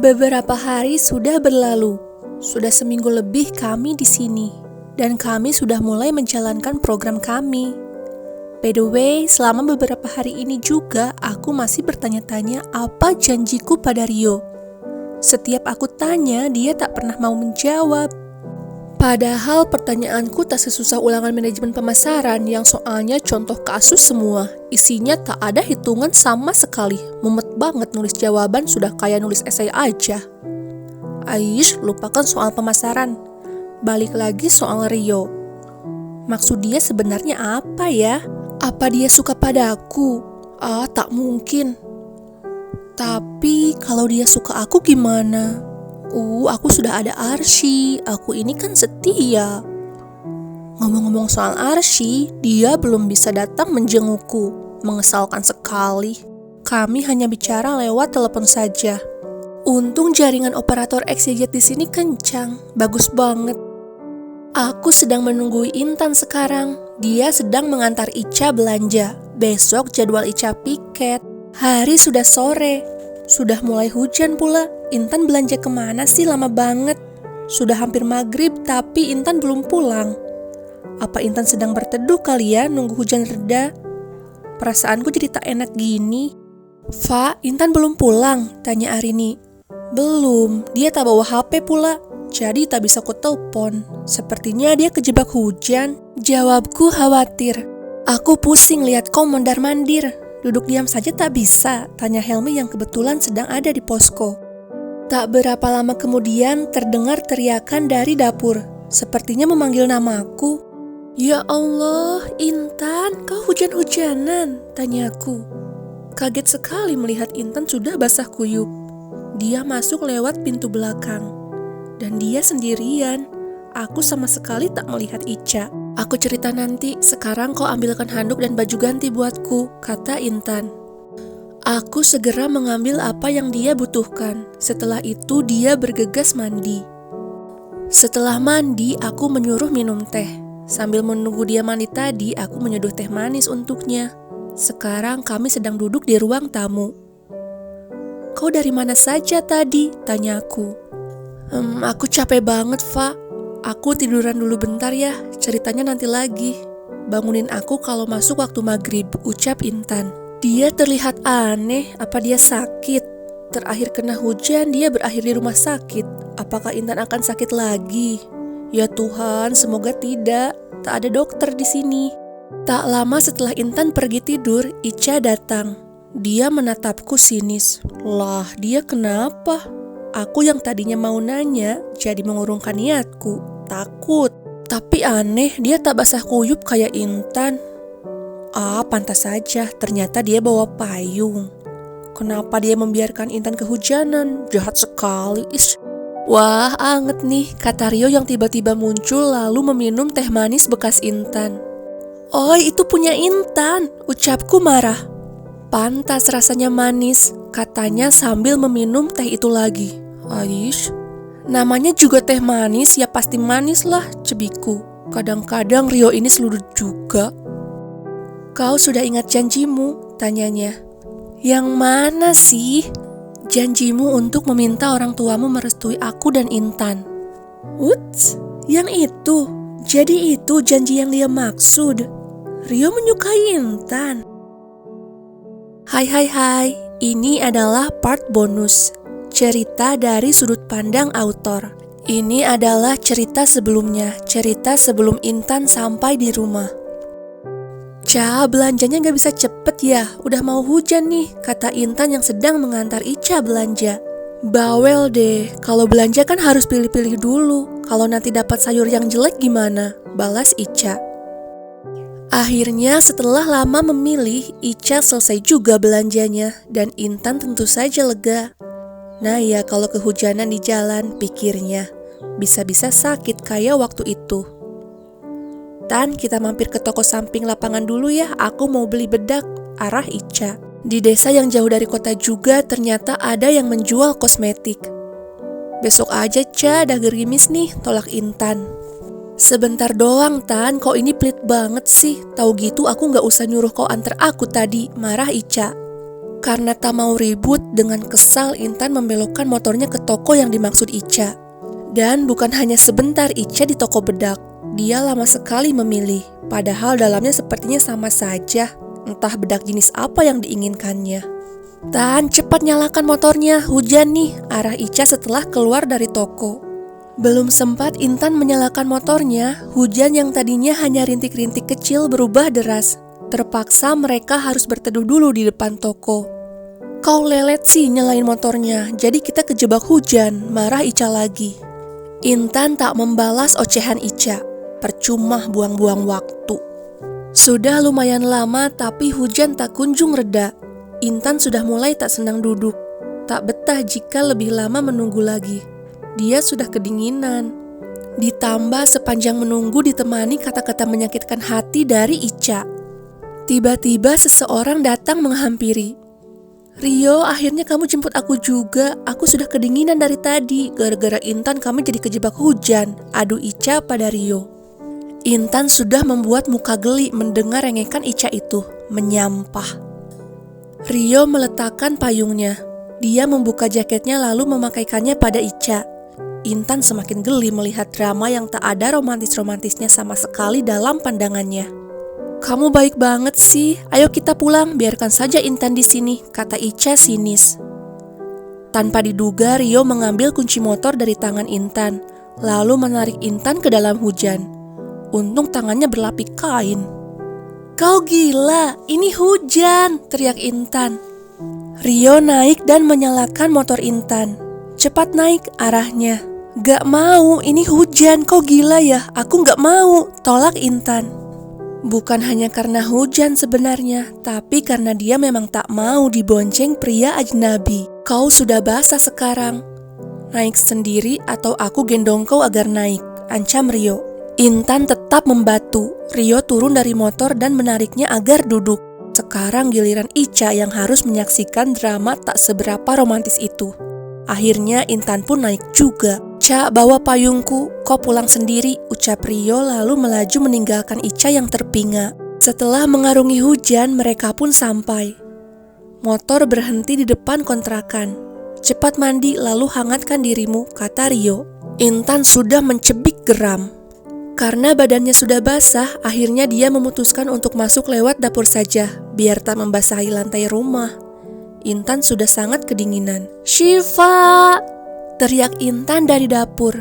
Beberapa hari sudah berlalu. Sudah seminggu lebih kami di sini. Dan kami sudah mulai menjalankan program kami. By the way, selama beberapa hari ini juga aku masih bertanya-tanya apa janjiku pada Rio. Setiap aku tanya, dia tak pernah mau menjawab. Padahal pertanyaanku tak sesusah ulangan manajemen pemasaran yang soalnya contoh kasus semua. Isinya tak ada hitungan sama sekali. Mumet banget nulis jawaban, sudah kayak nulis esai aja. Aish, lupakan soal pemasaran. Balik lagi soal Rio. Maksud dia sebenarnya apa ya? Apa dia suka padaku? Tak mungkin. Tapi kalau dia suka aku gimana? Aku sudah ada Arsy, aku ini kan setia. Ngomong-ngomong soal Arsy, dia belum bisa datang menjengukku. Mengesalkan sekali. Kami hanya bicara lewat telepon saja. Untung jaringan operator Exeget di sini kencang, bagus banget. Aku sedang menunggu Intan sekarang. Dia sedang mengantar Ica belanja. Besok jadwal Ica piket. Hari sudah sore. Sudah mulai hujan pula. Intan belanja kemana sih lama banget? Sudah hampir maghrib tapi Intan belum pulang. Apa Intan sedang berteduh kali ya nunggu hujan reda? Perasaanku jadi tak enak gini. Fa, Intan belum pulang? Tanya Arini. Belum, dia tak bawa HP pula. Jadi tak bisa ku telepon. Sepertinya dia kejebak hujan. Jawabku khawatir. Aku pusing lihat kau mondar-mandir. Duduk diam saja tak bisa, tanya Helmi yang kebetulan sedang ada di posko. Tak berapa lama kemudian terdengar teriakan dari dapur. Sepertinya memanggil namaku. Ya Allah, Intan, kau hujan-hujanan? Tanyaku. Kaget sekali melihat Intan sudah basah kuyup. Dia masuk lewat pintu belakang. Dan dia sendirian. Aku sama sekali tak melihat Ica. Aku cerita nanti, sekarang kau ambilkan handuk dan baju ganti buatku, kata Intan. Aku segera mengambil apa yang dia butuhkan. Setelah itu dia bergegas mandi. Setelah mandi, aku menyuruh minum teh. Sambil menunggu dia mandi tadi, aku menyeduh teh manis untuknya. Sekarang kami sedang duduk di ruang tamu. Kau dari mana saja tadi? Tanyaku. Aku capek banget, Fa. Aku tiduran dulu bentar ya, ceritanya nanti lagi. Bangunin aku kalau masuk waktu maghrib, ucap Intan. Dia terlihat aneh, apa dia sakit? Terakhir kena hujan, dia berakhir di rumah sakit. Apakah Intan akan sakit lagi? Ya Tuhan, semoga tidak. Tak ada dokter di sini. Tak lama setelah Intan pergi tidur, Ica datang. Dia menatapku sinis. Lah, dia kenapa? Aku yang tadinya mau nanya, jadi mengurungkan niatku. Takut. Tapi aneh, dia tak basah kuyup kayak Intan. Pantas saja, ternyata dia bawa payung. Kenapa dia membiarkan Intan kehujanan? Jahat sekali. Wah, anget nih, kata Rio yang tiba-tiba muncul lalu meminum teh manis bekas Intan. Oi, itu punya Intan, ucapku marah. Pantas rasanya manis, katanya sambil meminum teh itu lagi. Aish, namanya juga teh manis, ya pasti manis lah, cebiku. Kadang-kadang Rio ini seludut juga. Kau sudah ingat janjimu? Tanyanya. Yang mana sih? Janjimu untuk meminta orang tuamu merestui aku dan Intan. Uts, yang itu. Jadi itu janji yang dia maksud. Rio menyukai Intan. Hai, ini adalah part bonus. Cerita dari sudut pandang autor. Ini adalah cerita sebelumnya, cerita sebelum Intan sampai di rumah. Ca, belanjanya gak bisa cepet ya, udah mau hujan nih, kata Intan yang sedang mengantar Ica belanja. Bawel deh, kalau belanja kan harus pilih-pilih dulu, kalau nanti dapat sayur yang jelek gimana, balas Ica. Akhirnya setelah lama memilih, Ica selesai juga belanjanya, dan Intan tentu saja lega. Nah ya, kalau kehujanan di jalan, pikirnya, bisa-bisa sakit kayak waktu itu. Tan, kita mampir ke toko samping lapangan dulu ya, aku mau beli bedak, arah Ica. Di desa yang jauh dari kota juga ternyata ada yang menjual kosmetik. Besok aja Ca, dah gerimis nih, tolak Intan. Sebentar doang Tan, kau ini pelit banget sih. Tahu gitu aku gak usah nyuruh kau antar aku tadi, marah Ica. Karena tak mau ribut, dengan kesal Intan membelokkan motornya ke toko yang dimaksud Ica. Dan bukan hanya sebentar Ica di toko bedak. Dia lama sekali memilih, padahal dalamnya sepertinya sama saja. Entah bedak jenis apa yang diinginkannya. Tan, cepat nyalakan motornya, hujan nih, arah Ica setelah keluar dari toko. Belum sempat Intan menyalakan motornya, hujan yang tadinya hanya rintik-rintik kecil berubah deras. Terpaksa mereka harus berteduh dulu di depan toko. Kau lelet sih nyalain motornya, jadi kita kejebak hujan, marah Ica lagi. Intan tak membalas ocehan Ica, percuma buang-buang waktu. Sudah lumayan lama tapi hujan tak kunjung reda. Intan sudah mulai tak senang duduk, tak betah jika lebih lama menunggu lagi. Dia sudah kedinginan. Ditambah sepanjang menunggu ditemani kata-kata menyakitkan hati dari Ica. Tiba-tiba seseorang datang menghampiri. Rio, akhirnya kamu jemput aku juga. Aku sudah kedinginan dari tadi. Gara-gara Intan kami jadi kejebak hujan, adu Ica pada Rio. Intan sudah membuat muka geli mendengar rengekan Ica itu, menyampah. Rio meletakkan payungnya. Dia membuka jaketnya lalu memakaikannya pada Ica. Intan semakin geli melihat drama yang tak ada romantis-romantisnya sama sekali dalam pandangannya. Kamu baik banget sih, ayo kita pulang, biarkan saja Intan di sini, kata Ica sinis. Tanpa diduga, Rio mengambil kunci motor dari tangan Intan, lalu menarik Intan ke dalam hujan. Untung tangannya berlapik kain. Kau gila, ini hujan, teriak Intan. Rio naik dan menyalakan motor Intan. Cepat naik, arahnya. Gak mau, ini hujan, kau gila ya, aku gak mau, tolak Intan. Bukan hanya karena hujan sebenarnya, tapi karena dia memang tak mau dibonceng pria ajnabi. Kau sudah basah sekarang. Naik sendiri atau aku gendong kau agar naik, ancam Rio. Intan tetap membatu. Rio turun dari motor dan menariknya agar duduk. Sekarang giliran Ica yang harus menyaksikan drama tak seberapa romantis itu. Akhirnya Intan pun naik juga. Ca, bawa payungku, kau pulang sendiri, ucap Rio lalu melaju meninggalkan Ica yang terpinga. Setelah mengarungi hujan, mereka pun sampai. Motor berhenti di depan kontrakan. Cepat mandi lalu hangatkan dirimu, kata Rio. Intan sudah mencebik geram. Karena badannya sudah basah, akhirnya dia memutuskan untuk masuk lewat dapur saja, biar tak membasahi lantai rumah. Intan sudah sangat kedinginan. Syifa! Teriak Intan dari dapur.